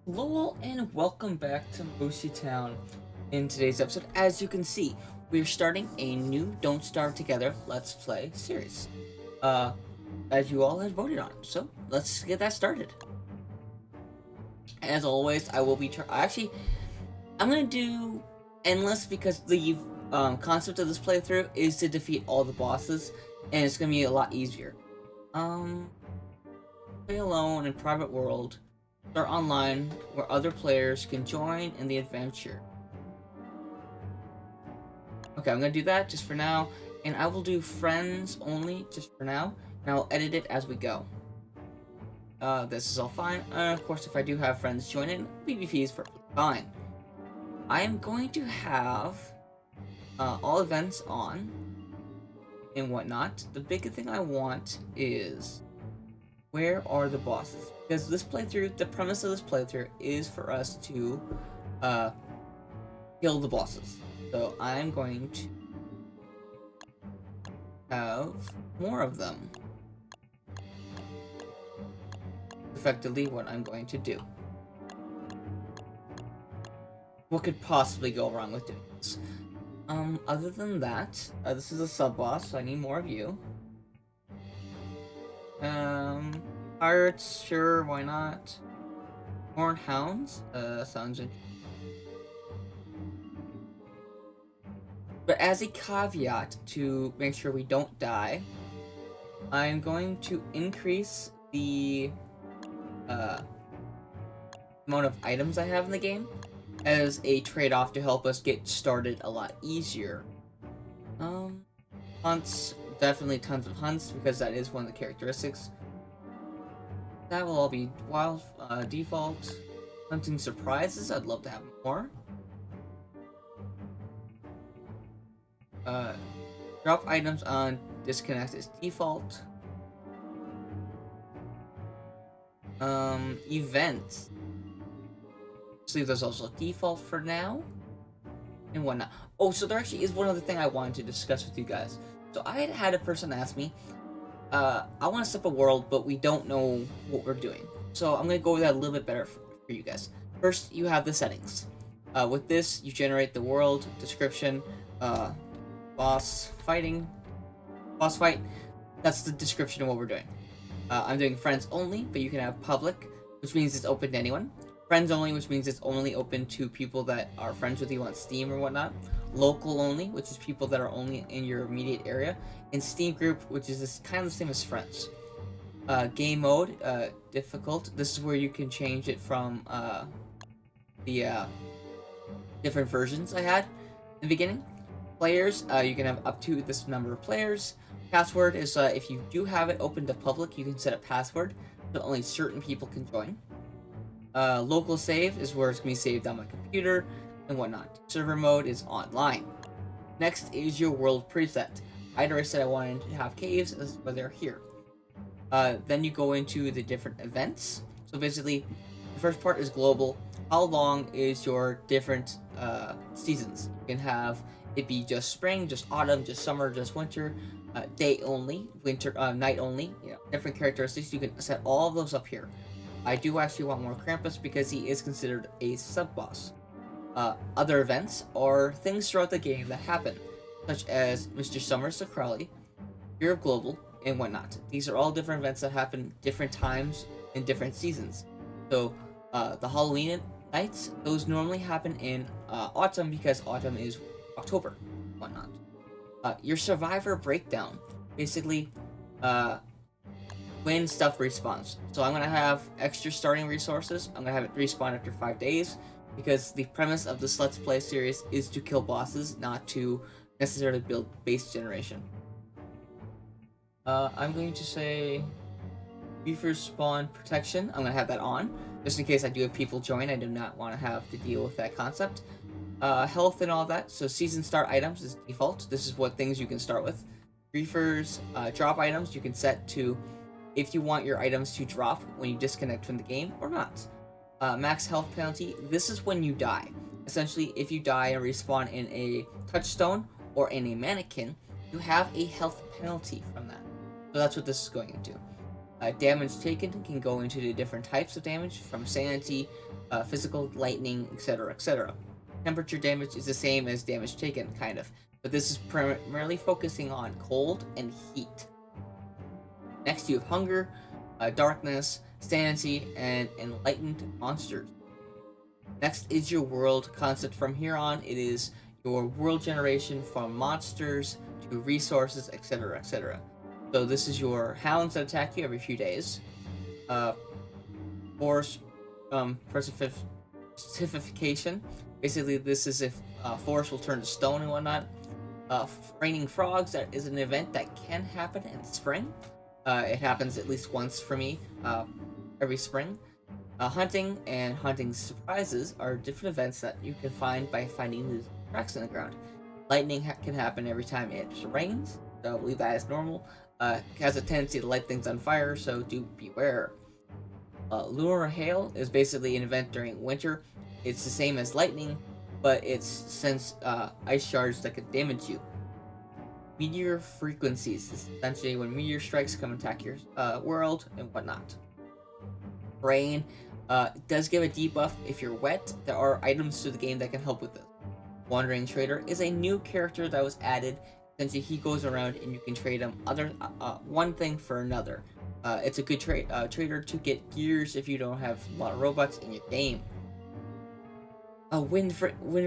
Hello and welcome back to Mooseytown. In today's episode, as you can see, we're starting a new Don't Starve Together Let's Play series. Uh, as you all had voted on, so let's get that started. As always, I will be I'm gonna do endless because the concept of this playthrough is to defeat all the bosses, and it's gonna be a lot easier. Play alone in private world. Start online where other players can join in the adventure. Okay, I'm gonna do that just for now, and I will do friends only just for now, and I'll edit it as we go. This is all fine. Of course, if I do have friends join in, PvP is perfectly fine. I am going to have all events on and whatnot. The big thing I want is where are the bosses? Because this playthrough, the premise of this playthrough is for us to kill the bosses. So I'm going to have more of them. Effectively what I'm going to do. What could possibly go wrong with doing this? Other than that, this is a sub-boss, so I need more of you. Pirates, sure, why not? Horned hounds, sounds interesting. But as a caveat to make sure we don't die, I'm going to increase the amount of items I have in the game as a trade-off to help us get started a lot easier. Hunts, definitely tons of hunts because that is one of the characteristics. That will all be wild default. Hunting surprises, I'd love to have more. Drop items on disconnect is default. Events. Let's leave those also default for now. And whatnot. Oh, so there actually is one other thing I wanted to discuss with you guys. So I had a person ask me, I want to set up a world, but we don't know what we're doing. So I'm going to go over that a little bit better for you guys. First, you have the settings. With this, you generate the world, description, boss fight. That's the description of what we're doing. I'm doing friends only, but you can have public, which means it's open to anyone. Friends only, which means it's only open to people that are friends with you on Steam or whatnot. Local only, which is people that are only in your immediate area. And Steam group, which is kind of the same as friends. Game mode, difficult. This is where you can change it from the different versions I had in the beginning. Players, you can have up to this number of players. Password is if you do have it open to public, you can set a password so only certain people can join. Local save is where it's going to be saved on my computer and whatnot. Server mode is online. Next is your world preset. I'd already said I wanted to have caves, as why they're here. Then you go into the different events. So basically, the first part is global. How long is your different seasons? You can have it be just spring, just autumn, just summer, just winter, day only, winter, night only. You know, different characteristics. You can set all of those up here. I do actually want more Krampus because he is considered a sub-boss. Other events are things throughout the game that happen, such as Mr. Summers to Crowley, Fear of Global, and whatnot. These are all different events that happen different times in different seasons. So, the Halloween nights, those normally happen in autumn because autumn is October, whatnot. Your survivor breakdown, basically, when stuff respawns. So I'm going to have extra starting resources. I'm going to have it respawn after 5 days because the premise of this Let's Play series is to kill bosses, not to necessarily build base generation. I'm going to say Beaver spawn protection. I'm going to have that on just in case I do have people join. I do not want to have to deal with that concept. Health and all that. So season start items is default. This is what things you can start with. Griefers, drop items you can set to if you want your items to drop when you disconnect from the game or not. Max health penalty, this is when you die. Essentially, if you die and respawn in a touchstone or in a mannequin, you have a health penalty from that. So that's what this is going into. Damage taken can go into the different types of damage, from sanity, physical, lightning, etc., etc. Temperature damage is the same as damage taken, kind of, but this is primarily focusing on cold and heat. Next, you have hunger, darkness, sanity, and enlightened monsters. Next is your world concept. From here on, it is your world generation from monsters to resources, etc., etc. So this is your hounds that attack you every few days. Force personification. Basically, this is if forest will turn to stone and whatnot. Raining frogs, that is an event that can happen in spring. It happens at least once for me every spring. Hunting and hunting surprises are different events that you can find by finding these cracks in the ground. Lightning can happen every time it rains, so leave that as normal. It has a tendency to light things on fire, so do beware. Lunar hail is basically an event during winter. It's the same as lightning, but it's sends ice shards that could damage you. Meteor frequencies is essentially when meteor strikes come attack your world and whatnot. Rain does give a debuff if you're wet. There are items to the game that can help with this. Wandering Trader is a new character that was added. Essentially, he goes around and you can trade him one thing for another. It's a good trader to get gears if you don't have a lot of robots in your game. Wind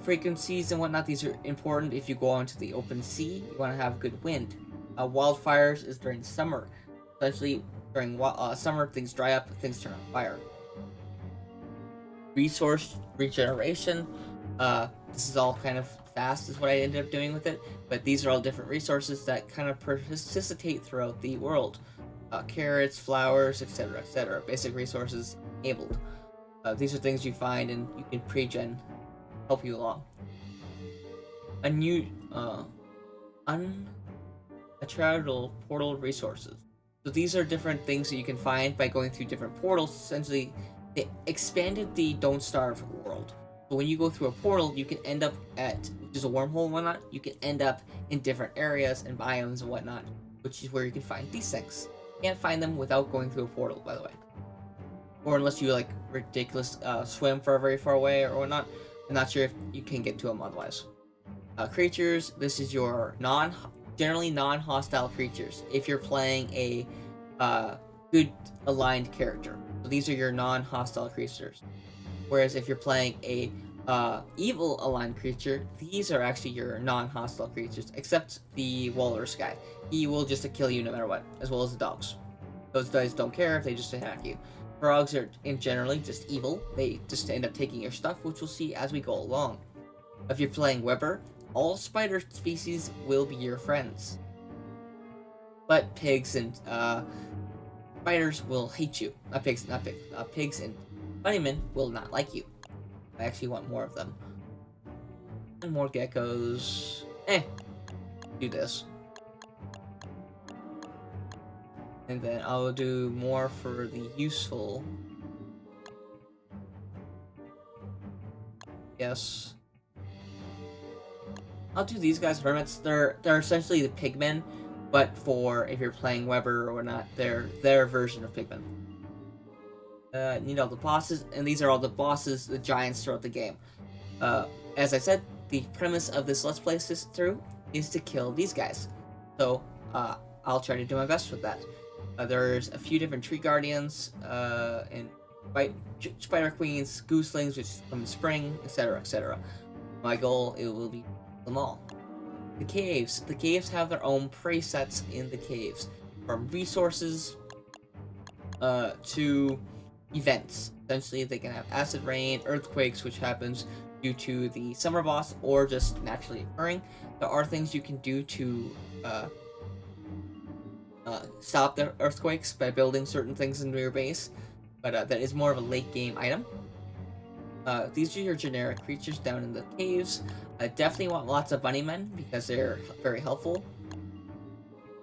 frequencies and whatnot, these are important if you go onto the open sea. You want to have good wind. Wildfires is during summer. Essentially, during summer, things dry up, things turn on fire. Resource regeneration. This is all kind of fast is what I ended up doing with it, but these are all different resources that kind of participate throughout the world. Carrots, flowers, etc., etc. Basic resources enabled. These are things you find and you can pre-gen, help you along. A new unattributable portal resources. So these are different things that you can find by going through different portals. Essentially, they expanded the Don't Starve world. So when you go through a portal, you can end up which is a wormhole and whatnot, you can end up in different areas and biomes and whatnot, which is where you can find these things. You can't find them without going through a portal, by the way. Or unless you like ridiculous swim for very far away or whatnot. I'm not sure if you can get to them otherwise. Creatures, this is your generally non-hostile creatures. If you're playing a good aligned character. So these are your non-hostile creatures. Whereas if you're playing a evil aligned creature, these are actually your non-hostile creatures, except the walrus guy. He will just kill you no matter what, as well as the dogs. Those guys don't care if they just attack you. Frogs are in generally just evil. They just end up taking your stuff, which we'll see as we go along. If you're playing Weber, all spider species will be your friends. But pigs and spiders will hate you. Pigs and bunnymen will not like you. I actually want more of them. And more geckos. Do this. And then I'll do more for the useful. Yes. I'll do these guys, hermits. They're essentially the pigmen, but for if you're playing Weber or not, they're their version of pigmen. Need all the bosses, and these are all the bosses, the giants throughout the game. As I said, the premise of this Let's Play through is to kill these guys. So, I'll try to do my best with that. There's a few different tree guardians, and spider queens, gooselings, which come in spring, etc., etc. My goal, it will be them all. The caves. The caves have their own prey sets in the caves, from resources to events. Essentially, they can have acid rain, earthquakes, which happens due to the summer boss or just naturally occurring. There are things you can do to stop the earthquakes by building certain things into your base, but that is more of a late game item. These are your generic creatures down in the caves. I definitely want lots of bunnymen because they're very helpful.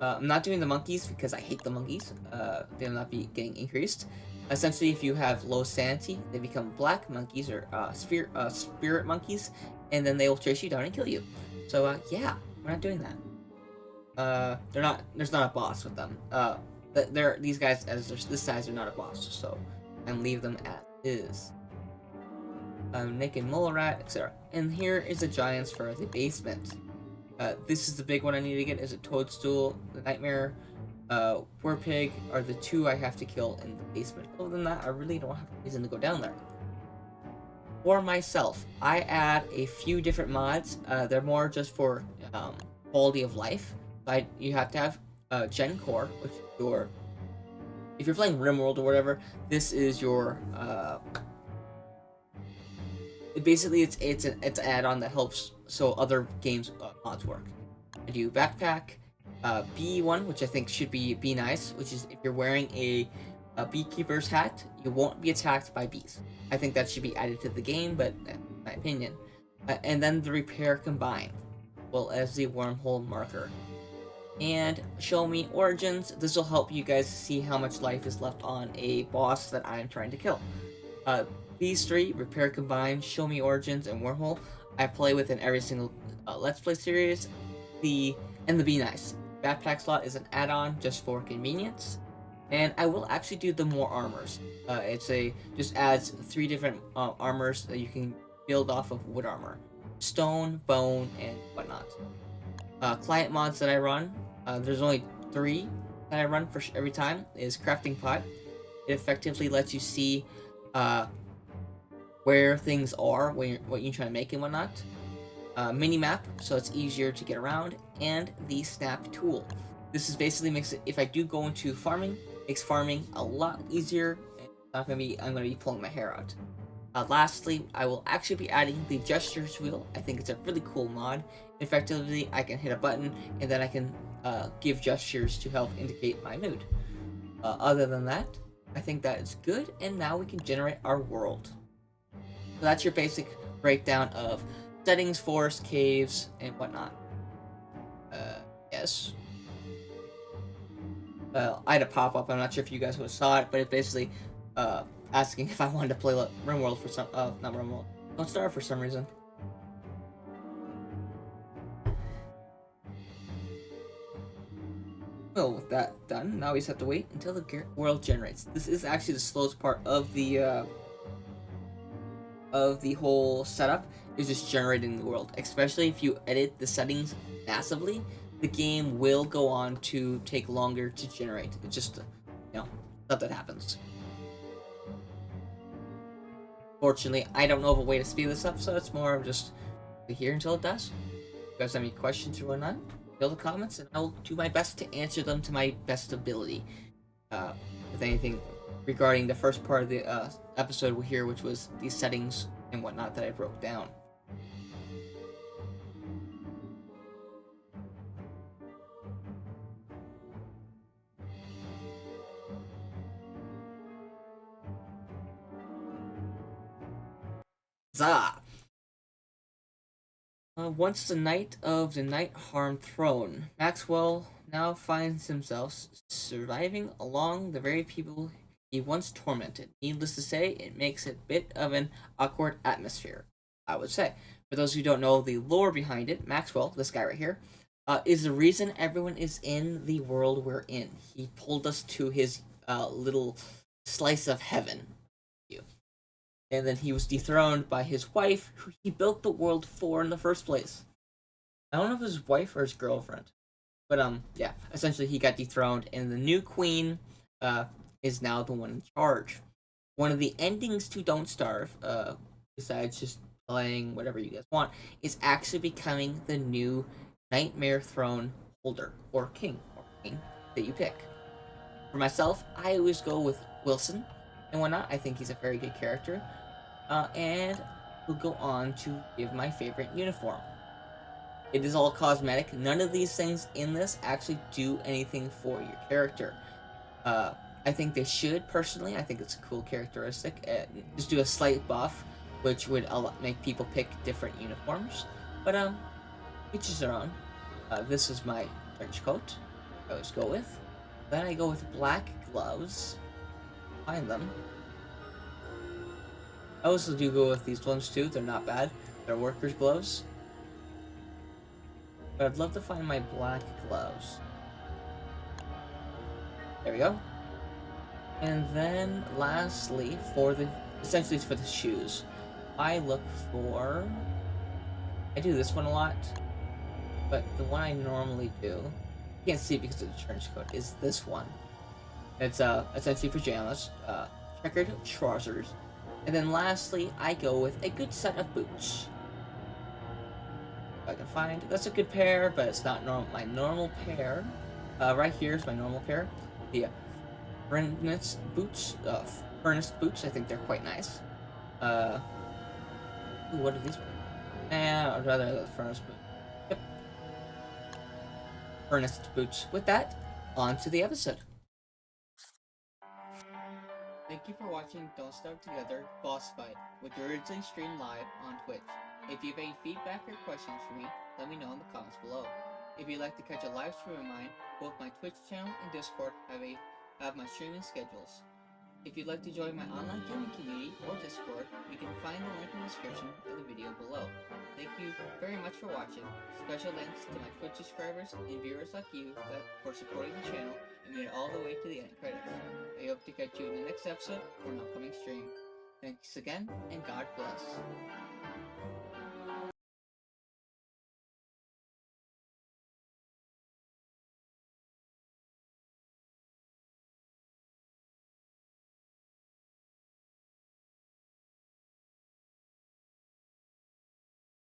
I'm not doing the monkeys because I hate the monkeys. They'll not be getting increased. Essentially, if you have low sanity, they become black monkeys or spirit monkeys, and then they will chase you down and kill you. So yeah, we're not doing that. There's not a boss with them. these guys as this size are not a boss, so and leave them as is. Naked mole rat, etc. And here is the giants for the basement. This is the big one I need to get. Is a toadstool, the nightmare, war pig are the two I have to kill in the basement. Other than that, I really don't have a reason to go down there. For myself, I add a few different mods. They're more just for quality of life. But you have to have Gen Core, which is your, if you're playing RimWorld or whatever, this is your basically it's an add-on that helps so other games mods work. I do backpack, B1, which I think should be Be Nice, which is if you're wearing a beekeeper's hat, you won't be attacked by bees. I think that should be added to the game, but in my opinion. And then the repair combine, well as the wormhole marker. And show me origins. This will help you guys see how much life is left on a boss that I'm trying to kill. These three, repair combine, show me origins, and wormhole, I play with in every single Let's Play series. The Be Nice backpack slot is an add-on just for convenience. And I will actually do the more armors. Just adds 3 different armors that you can build off of wood armor. Stone, bone, and whatnot. Client mods that I run, there's only 3 that I run for every time, is Crafting Pot. It effectively lets you see where things are, what you're trying to make and whatnot. Minnie Map, so it's easier to get around. And the Snap Tool. This is basically makes it, if I do go into farming, makes farming a lot easier. I'm gonna be pulling my hair out. Lastly, I will actually be adding the gestures wheel. I think it's a really cool mod. Effectively, I can hit a button and then I can give gestures to help indicate my mood. Other than that, I think that is good, and now we can generate our world. So that's your basic breakdown of settings, forests, caves, and whatnot. Yes. I had a pop-up, I'm not sure if you guys would have saw it, but it's basically asking if I wanted to play RimWorld for some, not RimWorld, Don't Starve for some reason. Well, with that done, now we just have to wait until the world generates. This is actually the slowest part of the whole setup, is just generating the world. Especially if you edit the settings massively, the game will go on to take longer to generate. It's just, stuff that happens. Fortunately, I don't know of a way to speed this up, so it's more of just here until it does. If you guys have any questions or whatnot, fill the comments, and I will do my best to answer them to my best ability. With anything regarding the first part of the episode here, which was these settings and whatnot that I broke down. Zah! Once the knight of the Night Harm throne, Maxwell now finds himself surviving along the very people he once tormented. Needless to say, it makes it a bit of an awkward atmosphere, I would say. For those who don't know the lore behind it, Maxwell, this guy right here, is the reason everyone is in the world we're in. He pulled us to his little slice of heaven. And then he was dethroned by his wife, who he built the world for in the first place. I don't know if it was his wife or his girlfriend. But, yeah. Essentially, he got dethroned, and the new queen is now the one in charge. One of the endings to Don't Starve, besides just playing whatever you guys want, is actually becoming the new Nightmare Throne holder, or king that you pick. For myself, I always go with Wilson and whatnot. I think he's a very good character. And we'll go on to give my favorite uniform. It is all cosmetic. None of these things in this actually do anything for your character. I think they should, personally. I think it's a cool characteristic. Just do a slight buff, which would make people pick different uniforms. But, each is their own. This is my trench coat. I always go with. Then I go with black gloves. Find them. I also do go with these ones too. They're not bad. They're workers' gloves. But I'd love to find my black gloves. There we go. And then lastly, essentially for the shoes, I look for. I do this one a lot, but the one I normally do, you can't see because of the trench coat, is this one. It's essentially pajamas, checkered trousers, and then lastly, I go with a good set of boots. If I can find, that's a good pair, but it's not my normal pair. Right here is my normal pair. The furnace boots. I think they're quite nice. Ooh, what are these? I'd rather the furnace boots. Yep. Furnace boots. With that, on to the episode. Thank you for watching Don't Starve Together Boss Fight, which originally streamed live on Twitch. If you have any feedback or questions for me, let me know in the comments below. If you'd like to catch a live stream of mine, both my Twitch channel and Discord have my streaming schedules. If you'd like to join my online gaming community or Discord, you can find the link in the description of the video below. Thank you very much for watching. Special thanks to my Twitch subscribers and viewers like you for supporting the channel and made it all the way to the end credits. I hope to catch you in the next episode or an upcoming stream. Thanks again, and God bless.